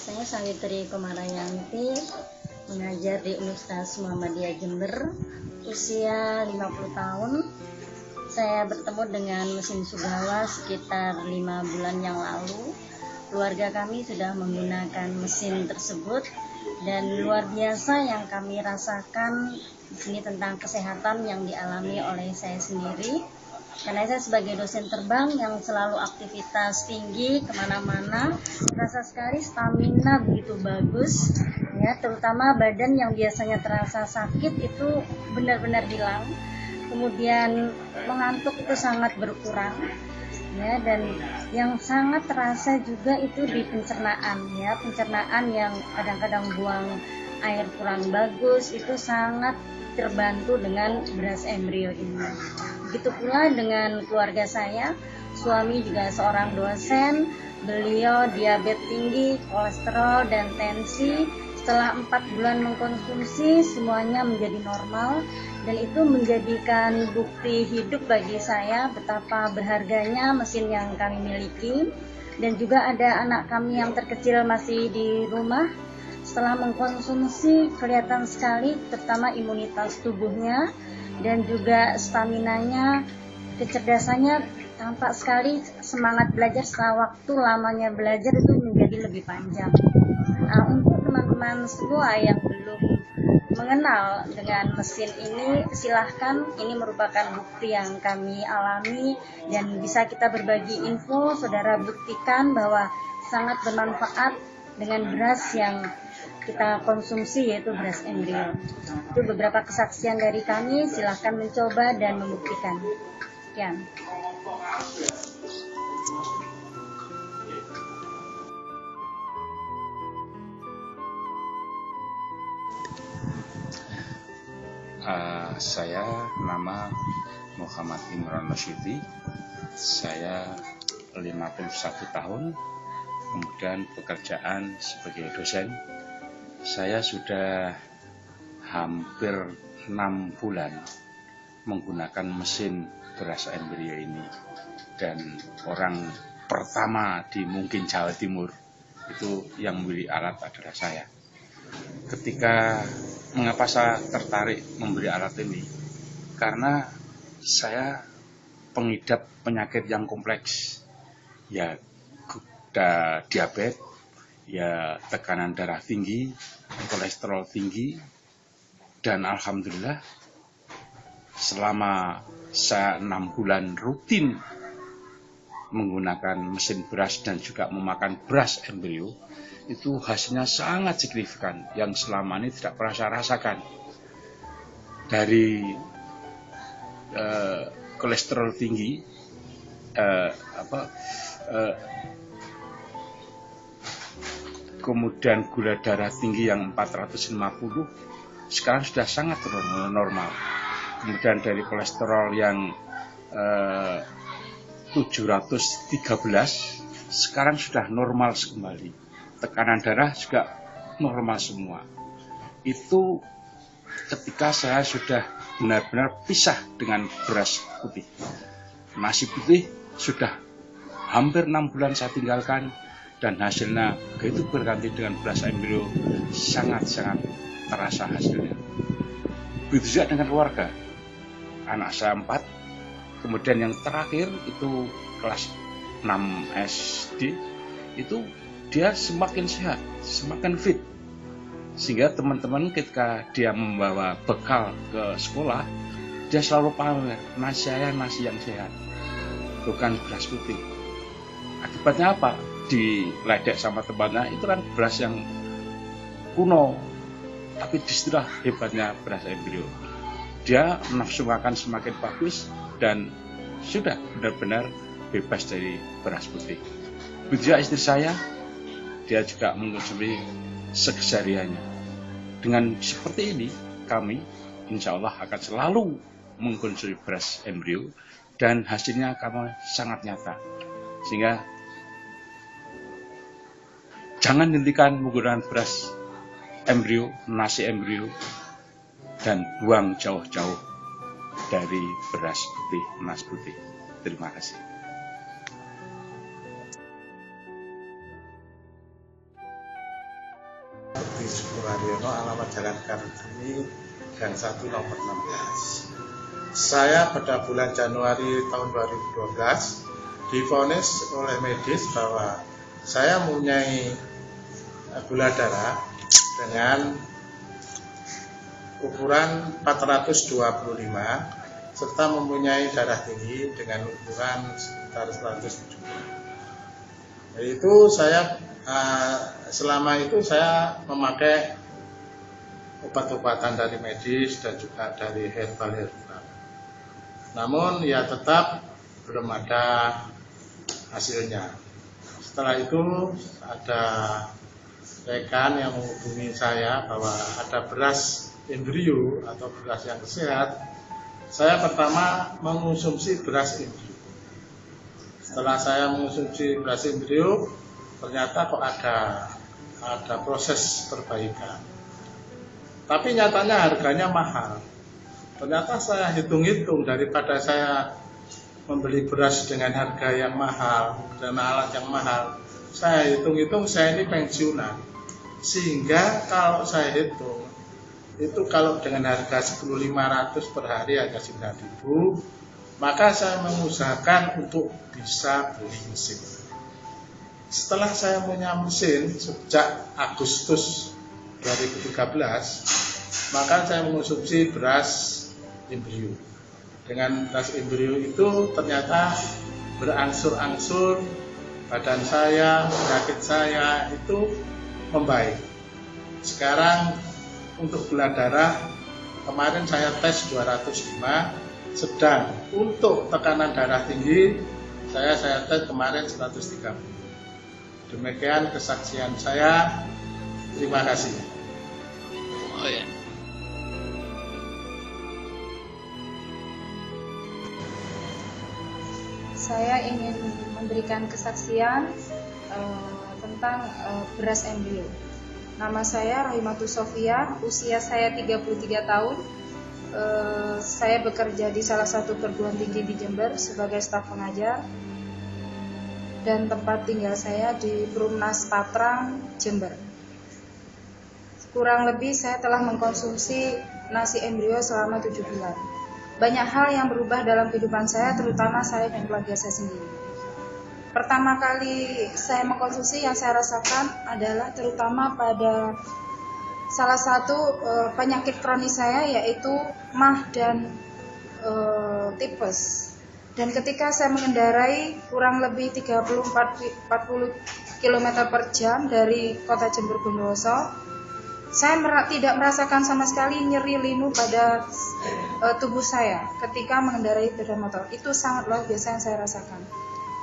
Saya Sawitri Komarayanti, mengajar di Universitas Muhammadiyah Jember, usia 50 tahun. Saya bertemu dengan mesin Sugawwa sekitar 5 bulan yang lalu. Keluarga kami sudah menggunakan mesin tersebut dan luar biasa yang kami rasakan di sini tentang kesehatan yang dialami oleh saya sendiri. Karena saya sebagai dosen terbang yang selalu aktivitas tinggi kemana-mana, terasa sekali stamina begitu bagus, ya, terutama badan yang biasanya terasa sakit itu benar-benar hilang. Kemudian mengantuk itu sangat berkurang, ya, dan yang sangat terasa juga itu di pencernaan, ya, pencernaan yang kadang-kadang buang air kurang bagus itu sangat terbantu dengan beras embrio ini. Begitu pula dengan keluarga saya, suami juga seorang dosen, beliau diabetes tinggi, kolesterol dan tensi. Setelah 4 bulan mengkonsumsi semuanya menjadi normal dan itu menjadikan bukti hidup bagi saya betapa berharganya mesin yang kami miliki. Dan juga ada anak kami yang terkecil masih di rumah. Setelah mengkonsumsi kelihatan sekali terutama imunitas tubuhnya dan juga staminanya, kecerdasannya tampak sekali, semangat belajar setelah waktu lamanya belajar itu menjadi lebih panjang. Nah, untuk teman-teman semua yang belum mengenal dengan mesin ini, silahkan, ini merupakan bukti yang kami alami dan bisa kita berbagi info, saudara buktikan bahwa sangat bermanfaat dengan beras yang kita konsumsi, yaitu beras embrio. Itu beberapa kesaksian dari kami, silahkan mencoba dan membuktikan. Sekian. Saya nama Muhammad Imran Masyidi. Saya 51 tahun, kemudian pekerjaan sebagai dosen. Saya sudah hampir 6 bulan menggunakan mesin beras embrio ini, dan orang pertama di mungkin Jawa Timur itu yang membeli alat adalah saya. Mengapa saya tertarik membeli alat ini? Karena saya pengidap penyakit yang kompleks, ya diabetes, ya tekanan darah tinggi, kolesterol tinggi, dan alhamdulillah selama saya 6 bulan rutin menggunakan mesin beras dan juga memakan beras embrio, itu hasilnya sangat signifikan yang selama ini tidak pernah saya rasakan. Dari kolesterol tinggi, kemudian gula darah tinggi yang 450 sekarang sudah sangat normal. Kemudian dari kolesterol yang 713 sekarang sudah normal kembali. Tekanan darah juga normal semua. Itu ketika saya sudah benar-benar pisah dengan beras putih. Nasi putih sudah hampir 6 bulan saya tinggalkan, dan hasilnya begitu berganti dengan beras embrio, sangat-sangat terasa hasilnya. Begitu juga dengan keluarga. Anak saya 4, kemudian yang terakhir itu kelas 6 SD, itu dia semakin sehat, semakin fit. Sehingga teman-teman ketika dia membawa bekal ke sekolah, dia selalu pamer, nasi saya nasi yang sehat, bukan beras putih. Akibatnya apa? Diledek sama temannya, itu kan beras yang kuno, tapi disitulah hebatnya beras embrio. Dia nafsu makan semakin bagus dan sudah benar-benar bebas dari beras putih. Begitu istri saya, dia juga mengkonsumsi sekesariannya. Dengan seperti ini, kami insya Allah akan selalu mengkonsumsi beras embrio dan hasilnya kami sangat nyata. Sehingga jangan hentikan menggunakan beras embrio, nasi embrio, dan buang jauh-jauh dari beras putih, nasi putih. Terima kasih. Budi Sukuraryono, alamat Jalan Kartini, Gang 1 nomor 16. Saya pada bulan Januari tahun 2012 divonis oleh medis bahwa saya mempunyai gula darah dengan ukuran 425 serta mempunyai darah tinggi dengan ukuran sekitar 170. Itu saya selama itu saya memakai obat-obatan dari medis dan juga dari herbal. Namun ya tetap belum ada hasilnya. Setelah itu ada rekan yang menghubungi saya bahwa ada beras embrio atau beras yang sehat. Saya pertama mengonsumsi beras embrio. Setelah saya mengonsumsi beras embrio, ternyata kok ada proses perbaikan. Tapi nyatanya harganya mahal. Ternyata saya hitung-hitung, daripada saya membeli beras dengan harga yang mahal dan alat yang mahal, saya hitung-hitung saya ini pensiunan. Sehingga kalau saya hitung, itu kalau dengan harga 10.500 per hari hanya 9.000, maka saya mengusahakan untuk bisa beli mesin. Setelah saya punya mesin sejak Agustus 2013, maka saya mengonsumsi beras embrio. Dengan beras embrio itu ternyata berangsur-angsur badan saya, penyakit saya itu membaik. Sekarang untuk gula darah kemarin saya tes 205, sedang untuk tekanan darah tinggi saya tes kemarin 130. Demikian kesaksian saya. Terima kasih. Oh ya. Saya ingin memberikan kesaksian tentang beras embrio. Nama saya Rohimatus Sofia, usia saya 33 tahun. Saya bekerja di salah satu perguruan tinggi di Jember sebagai staf pengajar. Dan tempat tinggal saya di Perumnas Patrang, Jember. Kurang lebih saya telah mengkonsumsi nasi embrio selama 7 bulan. Banyak hal yang berubah dalam kehidupan saya, terutama saya dan keluarga saya sendiri. Pertama kali saya mengkonsumsi yang saya rasakan adalah terutama pada salah satu penyakit kronis saya, yaitu MAH dan tipes. Dan ketika saya mengendarai kurang lebih 30-40 km per jam dari kota Jember Bondowoso, saya tidak merasakan sama sekali nyeri linu pada tubuh saya ketika mengendarai sepeda motor. Itu sangat luar biasa yang saya rasakan.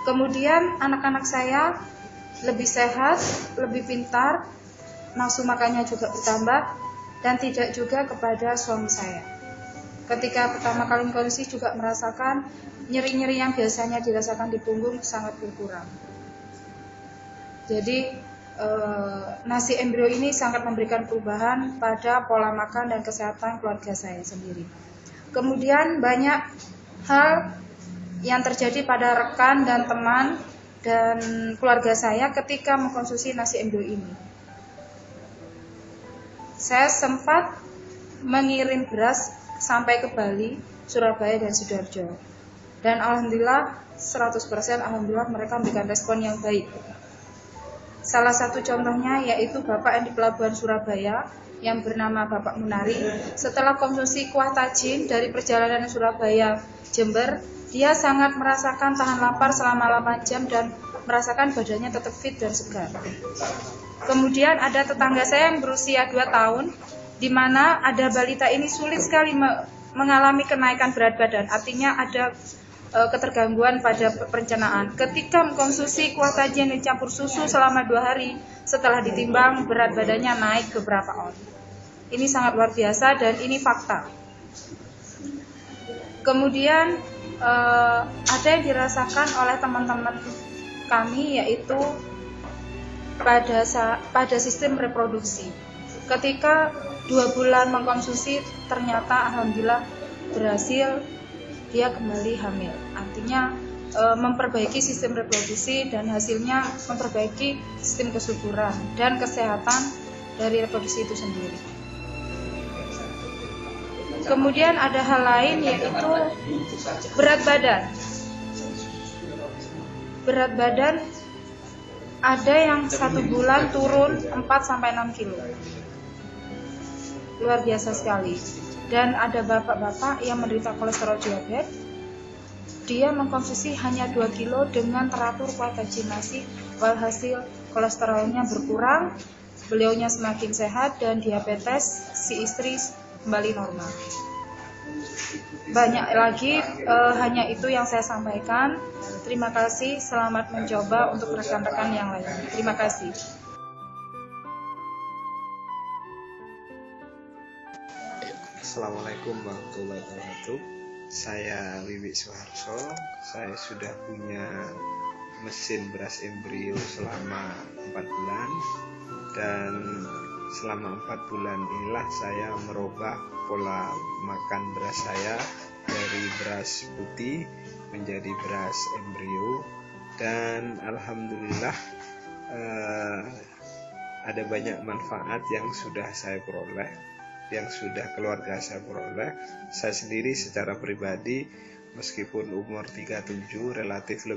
Kemudian anak-anak saya lebih sehat, lebih pintar, nafsu makannya juga bertambah, dan tidak juga kepada suami saya. Ketika pertama kali mengkonsumsi juga merasakan nyeri-nyeri yang biasanya dirasakan di punggung sangat berkurang. Jadi nasi embrio ini sangat memberikan perubahan pada pola makan dan kesehatan keluarga saya sendiri. Kemudian banyak hal yang terjadi pada rekan dan teman dan keluarga saya ketika mengkonsumsi nasi embrio ini. Saya sempat mengirim beras sampai ke Bali, Surabaya dan Sidoarjo. Dan alhamdulillah 100% alhamdulillah mereka memberikan respon yang baik. Salah satu contohnya yaitu Bapak yang di Pelabuhan Surabaya yang bernama Bapak Munari. Setelah konsumsi kuah tajin dari perjalanan Surabaya Jember, dia sangat merasakan tahan lapar selama 8 jam dan merasakan badannya tetap fit dan segar. Kemudian ada tetangga saya yang berusia 2 tahun, di mana ada balita ini sulit sekali mengalami kenaikan berat badan, artinya ada ketergangguan pada pencernaan. Ketika mengkonsumsi kuah tajin dicampur susu selama 2 hari, setelah ditimbang berat badannya naik beberapa on. Ini sangat luar biasa dan ini fakta. Kemudian ada yang dirasakan oleh teman-teman kami, yaitu pada sistem reproduksi. Ketika 2 bulan mengkonsumsi, ternyata alhamdulillah berhasil, dia kembali hamil. Artinya memperbaiki sistem reproduksi dan hasilnya memperbaiki sistem kesuburan dan kesehatan dari reproduksi itu sendiri. Kemudian ada hal lain, yaitu berat badan. Berat badan ada yang 1 bulan turun 4-6 kilo. Luar biasa sekali. Dan ada bapak-bapak yang menderita kolesterol diabetes, dia mengkonsumsi hanya 2 kilo dengan teratur kualitas nasi, walhasil kolesterolnya berkurang, beliaunya semakin sehat, dan diabetes si istri kembali normal. Banyak lagi, hanya itu yang saya sampaikan. Terima kasih, selamat mencoba untuk rekan-rekan yang lain. Terima kasih. Assalamualaikum warahmatullahi wabarakatuh. Saya Wiwi Suharso. Saya sudah punya mesin beras embrio selama 4 bulan, dan selama 4 bulan inilah saya merubah pola makan beras saya dari beras putih menjadi beras embrio, dan alhamdulillah ada banyak manfaat yang sudah saya peroleh, yang sudah keluarga saya peroleh. Saya sendiri secara pribadi meskipun umur 37 relatif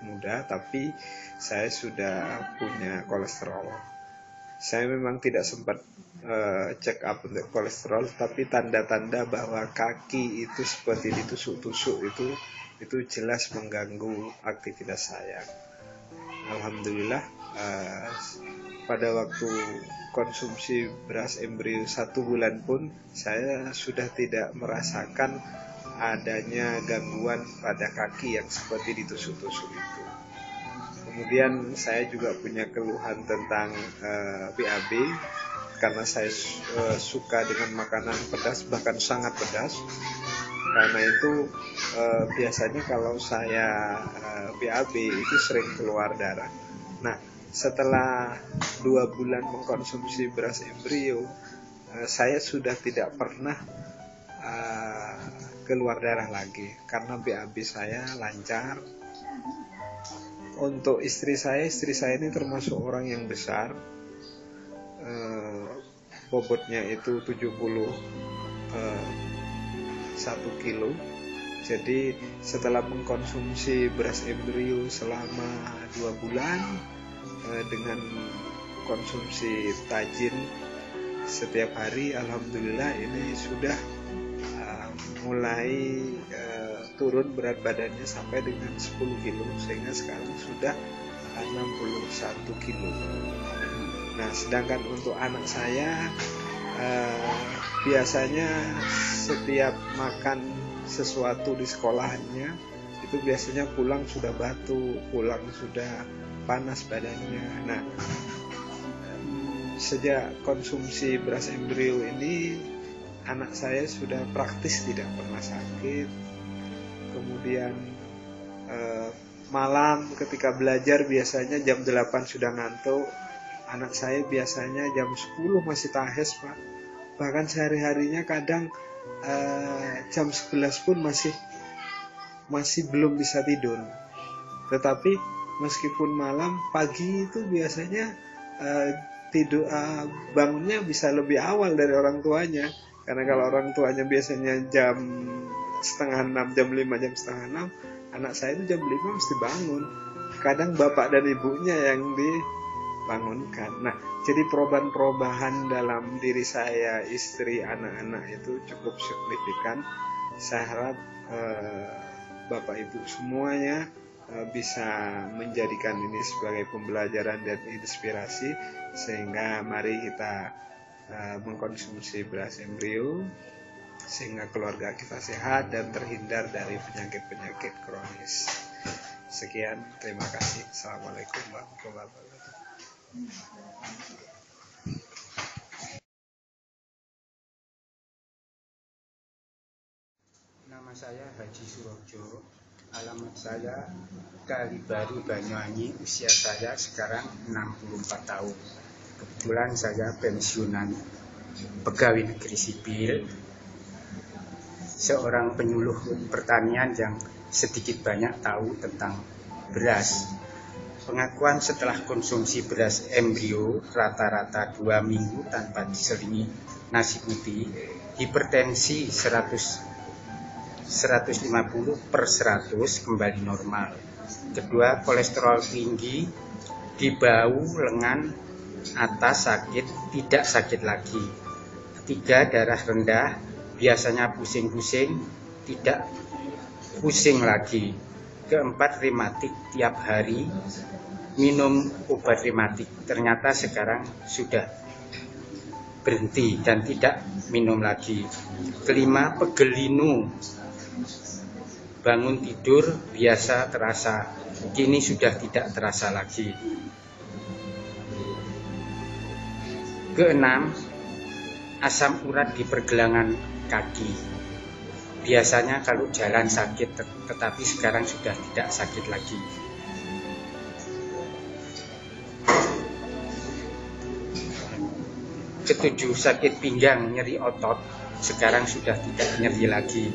muda, tapi saya sudah punya kolesterol. Saya memang tidak sempat check up untuk kolesterol, tapi tanda-tanda bahwa kaki itu seperti ditusuk-tusuk itu jelas mengganggu aktivitas saya. Alhamdulillah pada waktu konsumsi beras embrio 1 bulan pun saya sudah tidak merasakan adanya gangguan pada kaki yang seperti ditusuk-tusuk itu. Kemudian saya juga punya keluhan tentang BAB, karena saya suka dengan makanan pedas, bahkan sangat pedas. Karena itu biasanya kalau saya BAB itu sering keluar darah. Nah, setelah 2 bulan mengkonsumsi beras embrio, saya sudah tidak pernah keluar darah lagi karena BAB saya lancar. Untuk istri saya ini termasuk orang yang besar, bobotnya itu 71 kilo. Jadi setelah mengkonsumsi beras embrio selama 2 bulan dengan konsumsi tajin setiap hari, alhamdulillah ini sudah mulai turun berat badannya sampai dengan 10 kilo, sehingga sekarang sudah 61 kilo. Nah, sedangkan untuk anak saya biasanya setiap makan sesuatu di sekolahannya itu biasanya pulang sudah batuk, pulang sudah panas badannya. Nah, sejak konsumsi beras embrio ini anak saya sudah praktis tidak pernah sakit. Kemudian malam ketika belajar biasanya jam 8 sudah ngantuk. Anak saya biasanya jam 10 masih tahes, Pak. Bahkan sehari-harinya kadang jam 11 pun masih belum bisa tidur. Tetapi meskipun malam, pagi itu biasanya bangunnya bisa lebih awal dari orang tuanya. Karena kalau orang tuanya biasanya jam setengah 6, jam 5, jam setengah 6, anak saya itu jam 5 mesti bangun. Kadang bapak dan ibunya yang dibangunkan. Nah, jadi perubahan-perubahan dalam diri saya, istri, anak-anak itu cukup signifikan. Saya harap bapak ibu semuanya bisa menjadikan ini sebagai pembelajaran dan inspirasi, sehingga mari kita mengkonsumsi beras embrio sehingga keluarga kita sehat dan terhindar dari penyakit-penyakit kronis. Sekian, terima kasih. Assalamualaikum warahmatullahi wabarakatuh. Nama saya Haji Surojo, alamat saya Kalibaru, Banyuwangi. Usia saya sekarang 64 tahun. Kebetulan saya pensiunan pegawai negeri sipil, seorang penyuluh pertanian yang sedikit banyak tahu tentang beras. Pengakuan setelah konsumsi beras embrio rata-rata 2 minggu tanpa diselingi nasi putih, hipertensi 150/100 kembali normal. Kedua, kolesterol tinggi di bahu lengan atas sakit, tidak sakit lagi. Ketiga, darah rendah, biasanya pusing-pusing, tidak pusing lagi. Keempat, rematik tiap hari, minum obat rematik. Ternyata sekarang sudah berhenti dan tidak minum lagi. Kelima, pegel linu, bangun tidur biasa terasa, kini sudah tidak terasa lagi. Keenam, asam urat di pergelangan kaki. Biasanya kalau jalan sakit, tetapi sekarang sudah tidak sakit lagi. Ketujuh, sakit pinggang, nyeri otot, sekarang sudah tidak nyeri lagi.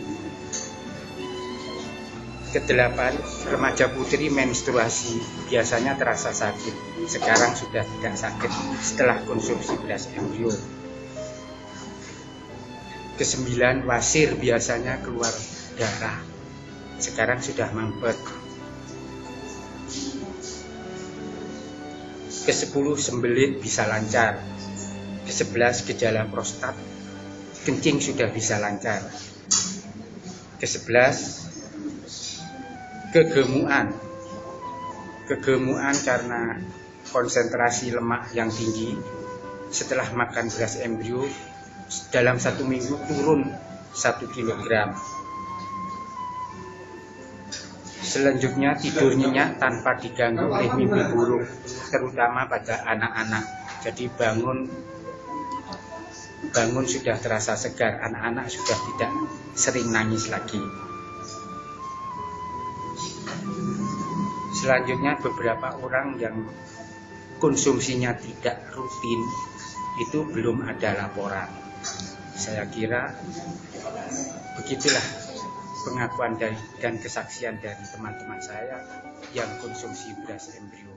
Kedelapan, remaja putri menstruasi, biasanya terasa sakit, sekarang sudah tidak sakit setelah konsumsi beras embrio. Kesembilan, wasir, biasanya keluar darah, sekarang sudah mampet. Ke-10, sembelit bisa lancar. Ke-11, gejala prostat, kencing sudah bisa lancar. Ke-11, kegemukan. Kegemukan karena konsentrasi lemak yang tinggi. Setelah makan beras embrio, dalam 1 minggu turun 1 kg. Selanjutnya, tidur nyenyak tanpa diganggu oleh mimpi buruk, terutama pada anak-anak. Jadi bangun sudah terasa segar, anak-anak sudah tidak sering nangis lagi. Selanjutnya, beberapa orang yang konsumsinya tidak rutin itu belum ada laporan. Saya kira begitulah pengakuan dan kesaksian dari teman-teman saya yang konsumsi beras embrio.